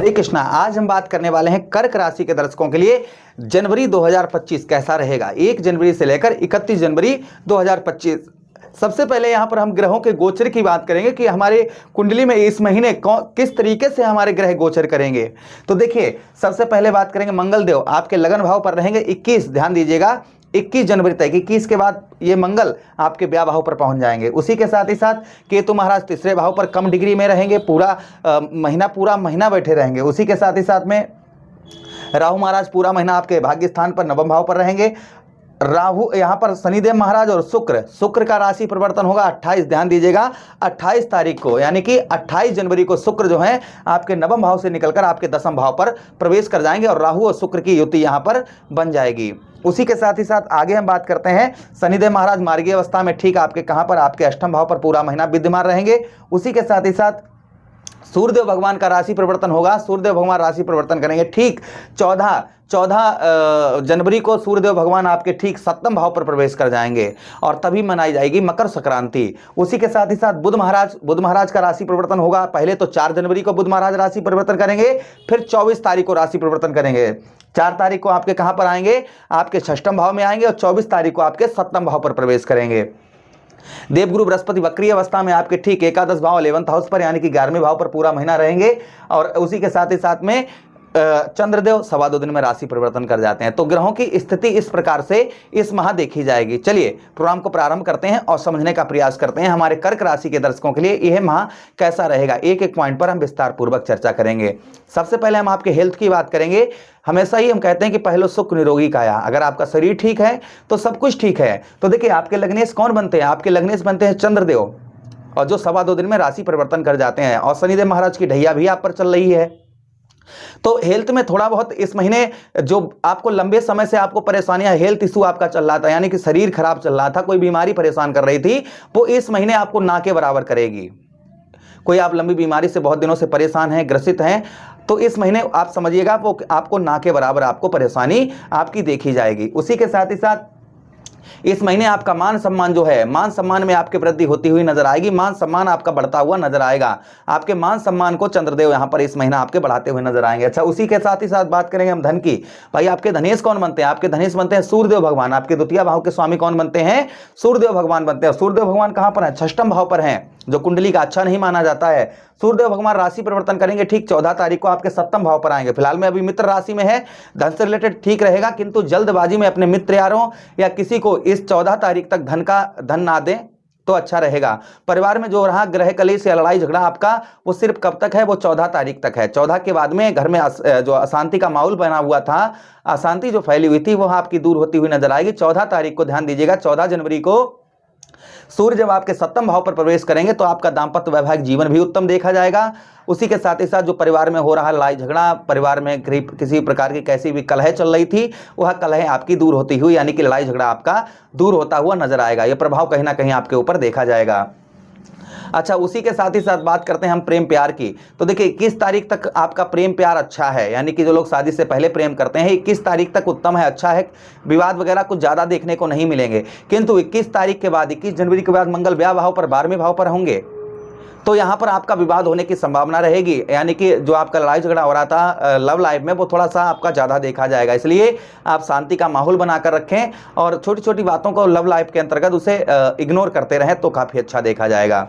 हरे कृष्णा। आज हम बात करने वाले हैं कर्क राशि के दर्शकों के लिए जनवरी 2025 कैसा रहेगा, 1 जनवरी से लेकर 31 जनवरी 2025। सबसे पहले यहां पर हम ग्रहों के गोचर की बात करेंगे कि हमारे कुंडली में इस महीने किस तरीके से हमारे ग्रह गोचर करेंगे। तो देखिए, सबसे पहले बात करेंगे मंगल देव आपके लगन भाव पर रहेंगे 21, ध्यान दीजिएगा 21 जनवरी तक। 21 के बाद ये मंगल आपके ब्याह भाव पर पहुंच जाएंगे। उसी के साथ ही साथ केतु महाराज तीसरे भाव पर कम डिग्री में रहेंगे, पूरा महीना बैठे रहेंगे। उसी के साथ ही साथ में राहु महाराज पूरा महीना आपके भाग्य स्थान पर नवम भाव पर रहेंगे। राहु यहाँ पर शनिदेव महाराज और शुक्र का राशि परिवर्तन होगा 28, ध्यान दीजिएगा 28 तारीख को, यानी कि 28 जनवरी को शुक्र जो है आपके नवम भाव से निकलकर आपके दसम भाव पर प्रवेश कर जाएंगे और राहु और शुक्र की युति यहाँ पर बन जाएगी। उसी के साथ ही साथ आगे हम बात करते हैं, शनिदेव महाराज मार्गीय अवस्था में ठीक आपके कहाँ पर, आपके अष्टम भाव पर पूरा महीना विद्यमान रहेंगे। उसी के साथ ही साथ सूर्यदेव भगवान का राशि परिवर्तन होगा, सूर्यदेव भगवान राशि परिवर्तन करेंगे ठीक 14 जनवरी को सूर्यदेव भगवान आपके ठीक सप्तम भाव पर प्रवेश कर जाएंगे और तभी मनाई जाएगी मकर संक्रांति। उसी के साथ ही साथ बुध महाराज का राशि परिवर्तन होगा। पहले तो 4 जनवरी को बुध महाराज राशि परिवर्तन करेंगे, फिर 24 तारीख को राशि परिवर्तन करेंगे। 4 तारीख को आपके कहां पर आएंगे, आपके षष्ठम भाव में आएंगे और 24 तारीख को आपके सप्तम भाव पर प्रवेश करेंगे। देवगुरु बृहस्पति वक्री अवस्था में आपके ठीक एकादश भाव 11th हाउस पर यानी कि 11वें भाव पर पूरा महीना रहेंगे और उसी के साथ ही साथ में चंद्रदेव 2.25 दिन में राशि परिवर्तन कर जाते हैं। तो ग्रहों की स्थिति इस प्रकार से इस माह देखी जाएगी। चलिए प्रोग्राम को प्रारंभ करते हैं और समझने का प्रयास करते हैं हमारे कर्क राशि के दर्शकों के लिए यह माह कैसा रहेगा। एक एक पॉइंट पर हम विस्तार पूर्वक चर्चा करेंगे। सबसे पहले हम आपके हेल्थ की बात करेंगे। हमेशा ही हम कहते हैं कि पहले सुख निरोगी काया, अगर आपका शरीर ठीक है तो सब कुछ ठीक है। तो देखिए आपके लग्नेश कौन बनते हैं, आपके लग्नेश बनते हैं चंद्रदेव और जो 2.25 दिन में राशि परिवर्तन कर जाते हैं और शनिदेव महाराज की ढैया भी आप पर चल रही है। तो हेल्थ में थोड़ा बहुत इस महीने जो आपको लंबे समय से आपको परेशानियां, हेल्थ इशू आपका चल रहा था, यानी कि शरीर खराब चल रहा था, कोई बीमारी परेशान कर रही थी, वो इस महीने आपको ना के बराबर करेगी। कोई आप लंबी बीमारी से बहुत दिनों से परेशान हैं, ग्रसित हैं, तो इस महीने आप समझिएगा वो आपको ना के बराबर आपको परेशानी आपकी देखी जाएगी। उसी के साथ ही साथ इस महीने आपका मान सम्मान जो है, मान सम्मान में आपकी वृद्धि होती हुई नजर आएगी, मान सम्मान आपका बढ़ता हुआ नजर आएगा। आपके मान सम्मान को चंद्रदेव यहां पर इस महीना आपके बढ़ाते हुए नजर आएंगे। अच्छा, उसी के साथ ही साथ बात करेंगे हम धन की। भाई आपके धनेश कौन बनते हैं, आपके धनेश बनते हैं सूर्यदेव भगवान। आपके द्वितीय भाव के स्वामी कौन बनते हैं, सूर्यदेव भगवान बनते हैं। सूर्यदेव भगवान कहां पर है, षष्ठम भाव पर हैं, जो कुंडली का अच्छा नहीं माना जाता है। सूर्यदेव भगवान राशि परिवर्तन करेंगे ठीक 14 तारीख को आपके सप्तम भाव पर आएंगे। फिलहाल में अभी मित्र राशि में है, धन से रिलेटेड ठीक रहेगा, किंतु जल्दबाजी में अपने मित्र यारों या किसी को इस 14 तारीख तक धन ना दें तो अच्छा रहेगा। परिवार में जो रहा ग्रह कलेश या लड़ाई झगड़ा आपका, वो सिर्फ कब तक है, वो 14 तारीख तक है। 14 के बाद में घर में जो अशांति का माहौल बना हुआ था, अशांति जो फैली हुई थी, वह आपकी दूर होती हुई नजर आएगी। 14 तारीख को ध्यान दीजिएगा, 14 जनवरी को सूर्य जब आपके सप्तम भाव पर प्रवेश करेंगे तो आपका दाम्पत्य वैवाहिक जीवन भी उत्तम देखा जाएगा। उसी के साथ ही साथ जो परिवार में हो रहा लड़ाई झगड़ा, परिवार में किसी प्रकार की कैसी भी कलह चल रही थी, वह कलह आपकी दूर होती हुई, यानी कि लड़ाई झगड़ा आपका दूर होता हुआ नजर आएगा। यह प्रभाव कहीं ना कहीं आपके ऊपर देखा जाएगा। अच्छा, उसी के साथ ही साथ बात करते हैं हम प्रेम प्यार की। तो देखिए 21 तारीख तक आपका प्रेम प्यार अच्छा है, यानी कि जो लोग शादी से पहले प्रेम करते हैं 21 तारीख तक उत्तम है, अच्छा है। विवाद वगैरह कुछ ज़्यादा देखने को नहीं मिलेंगे, किंतु 21 तारीख के बाद 21 जनवरी के बाद मंगल ब्याह भाव पर 12वें भाव पर होंगे, तो यहाँ पर आपका विवाद होने की संभावना रहेगी। यानी कि जो आपका लड़ाई झगड़ा हो रहा था लव लाइफ में, वो थोड़ा सा आपका ज़्यादा देखा जाएगा। इसलिए आप शांति का माहौल बनाकर रखें और छोटी छोटी बातों को लव लाइफ के अंतर्गत उसे इग्नोर करते रहें तो काफ़ी अच्छा देखा जाएगा।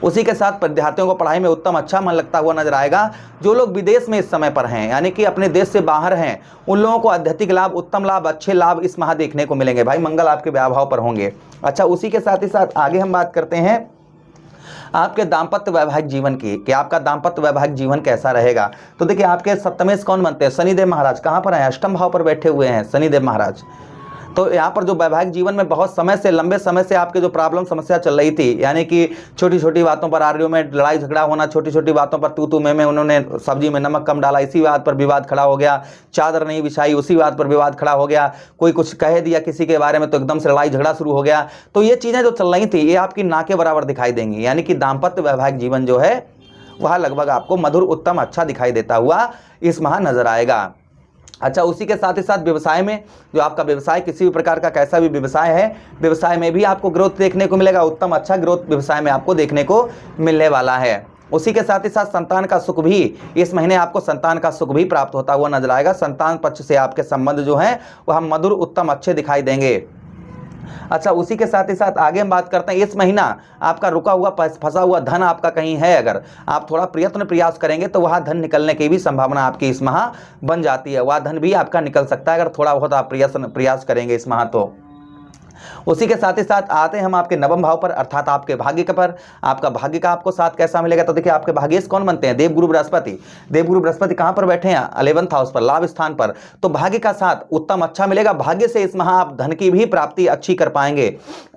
उसी के साथ विद्यार्थियों को पढ़ाई में उत्तम अच्छा मन लगता हुआ नजर आएगा। जो लोग विदेश में इस समय पर हैं, यानी कि अपने देश से बाहर हैं, उन लोगों को आध्यात्मिक लाभ, उत्तम लाभ, अच्छे लाभ इस माह देखने को मिलेंगे। भाई मंगल आपके व्याह भाव पर होंगे। अच्छा, उसी के साथ ही साथ आगे हम बात करते हैं आपके दाम्पत्य वैवाहिक जीवन की, कि आपका दाम्पत्य वैवाहिक जीवन कैसा रहेगा। तो देखिए आपके सप्तमेश कौन बनते हैं, शनिदेव महाराज। कहाँ पर हैं, अष्टम भाव पर बैठे हुए हैं शनिदेव महाराज। तो यहाँ पर जो वैवाहिक जीवन में बहुत समय से, लंबे समय से आपके जो प्रॉब्लम समस्या चल रही थी, यानी कि छोटी छोटी बातों पर आर्यों में लड़ाई झगड़ा होना, छोटी छोटी बातों पर तू में उन्होंने सब्जी में नमक कम डाला, इसी बात पर विवाद खड़ा हो गया। चादर नहीं बिछाई, उसी बात पर विवाद खड़ा हो गया। कोई कुछ कह दिया किसी के बारे में तो एकदम से लड़ाई झगड़ा शुरू हो गया। तो ये चीज़ें जो चल रही थी ये आपकी ना के बराबर दिखाई देंगी, यानी कि दाम्पत्य वैवाहिक जीवन जो है वह लगभग आपको मधुर, उत्तम, अच्छा दिखाई देता हुआ इस माह नजर आएगा। अच्छा, उसी के साथ ही साथ व्यवसाय में, जो आपका व्यवसाय किसी भी प्रकार का कैसा भी व्यवसाय है, व्यवसाय में भी आपको ग्रोथ देखने को मिलेगा, उत्तम अच्छा ग्रोथ व्यवसाय में आपको देखने को मिलने वाला है। उसी के साथ ही साथ संतान का सुख भी, इस महीने आपको संतान का सुख भी प्राप्त होता हुआ नजर आएगा। संतान पक्ष से आपके संबंध जो हैं वह मधुर, उत्तम, अच्छे दिखाई देंगे। अच्छा, उसी के साथ ही साथ आगे हम बात करते हैं, इस महीना आपका रुका हुआ फंसा हुआ धन आपका कहीं है, अगर आप थोड़ा प्रयत्न प्रयास करेंगे तो वह धन निकलने की भी संभावना आपकी इस माह बन जाती है। वह धन भी आपका निकल सकता है अगर थोड़ा बहुत आप प्रयास करेंगे इस माह तो। उसी के साथ ही साथ आते हैं हम आपके नवम भाव पर, अर्थात आपके भाग्य के पर। आपका भाग्य का आपको साथ कैसा मिलेगा, तो देखिए आपके भाग्येश कौन बनते हैं, देवगुरु बृहस्पति। देवगुरु बृहस्पति कहां पर बैठे हैं, 11th हाउस पर, लाभ स्थान पर। तो भाग्य का साथ उत्तम अच्छा मिलेगा। भाग्य से इस माह आप धन की भी प्राप्ति अच्छी कर पाएंगे।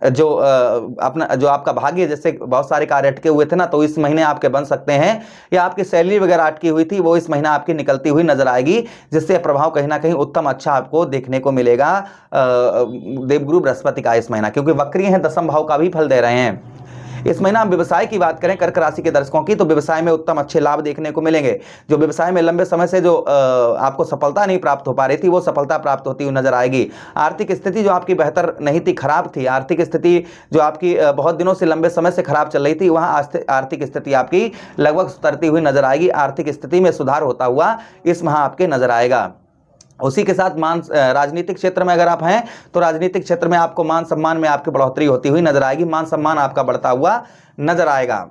जो आपका भाग्य, जैसे बहुत सारे कार्य अटके हुए थे ना, तो इस महीने आपके बन सकते हैं, या आपकी सैलरी वगैरह अटकी हुई थी वो इस महीना आपकी निकलती हुई नजर आएगी, जिससे प्रभाव कहीं ना कहीं उत्तम अच्छा आपको देखने को मिलेगा देवगुरु बृहस्पति का इस महीना, क्योंकि वक्री हैं, दसम भाव का भी फल दे रहे हैं। इस महीना हम व्यवसाय की बात करें कर्क राशि के दर्शकों की, तो व्यवसाय में उत्तम अच्छे लाभ देखने को मिलेंगे। जो व्यवसाय में लंबे समय से जो आपको सफलता नहीं प्राप्त हो पा रही थी, वो सफलता प्राप्त होती हुई नजर आएगी। आर्थिक स्थिति जो आपकी बेहतर नहीं थी, खराब थी, आर्थिक स्थिति जो आपकी बहुत दिनों से लंबे समय से खराब चल रही थी, वहां आर्थिक स्थिति आपकी लगभग सुधरती हुई नजर आएगी। आर्थिक स्थिति में सुधार होता हुआ इस माह आपके नजर आएगा। उसी के साथ राजनीतिक क्षेत्र में अगर आप हैं तो राजनीतिक क्षेत्र में आपको मान सम्मान में आपकी बढ़ोतरी होती हुई नजर आएगी, मान सम्मान आपका बढ़ता हुआ नजर आएगा।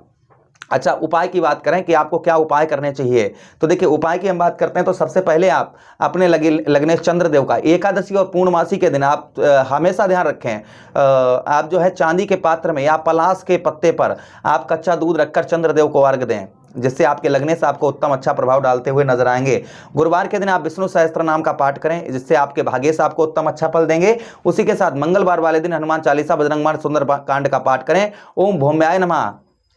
अच्छा, उपाय की बात करें कि आपको क्या उपाय करने चाहिए, तो देखिए उपाय की हम बात करते हैं तो सबसे पहले आप अपने लगने चंद्रदेव का एकादशी और पूर्णमासी के दिन आप हमेशा ध्यान रखें, आप जो है चांदी के पात्र में या पलाश के पत्ते पर आप कच्चा दूध रखकर चंद्रदेव को अर्घ दें, जिससे आपके लगने से आपको उत्तम अच्छा प्रभाव डालते हुए नजर आएंगे। गुरुवार के दिन आप विष्णु सहस्त्र नाम का पाठ करें, जिससे आपके भाग्य से आपको उत्तम अच्छा फल देंगे। उसी के साथ मंगलवार वाले दिन हनुमान चालीसा, बजरंगबाण, सुंदर कांड का पाठ करें। ओम भौम्याय नमः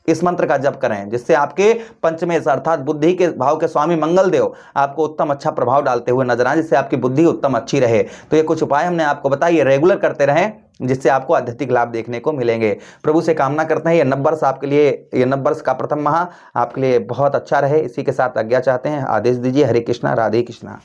इस मंत्र का जप करें, जिससे आपके पंचमेश अर्थात बुद्धि के भाव के स्वामी मंगल देव आपको उत्तम अच्छा प्रभाव डालते हुए नजर आए, जिससे आपकी बुद्धि उत्तम अच्छी रहे। तो ये कुछ उपाय हमने आपको बताए, रेगुलर करते रहें, जिससे आपको आध्यात्मिक लाभ देखने को मिलेंगे। प्रभु से कामना करते हैं ये नववर्ष आपके लिए, ये नववर्ष का प्रथम माह आपके लिए बहुत अच्छा रहे। इसी के साथ आज्ञा चाहते हैं, आदेश दीजिए। हरे कृष्णा, राधे कृष्णा।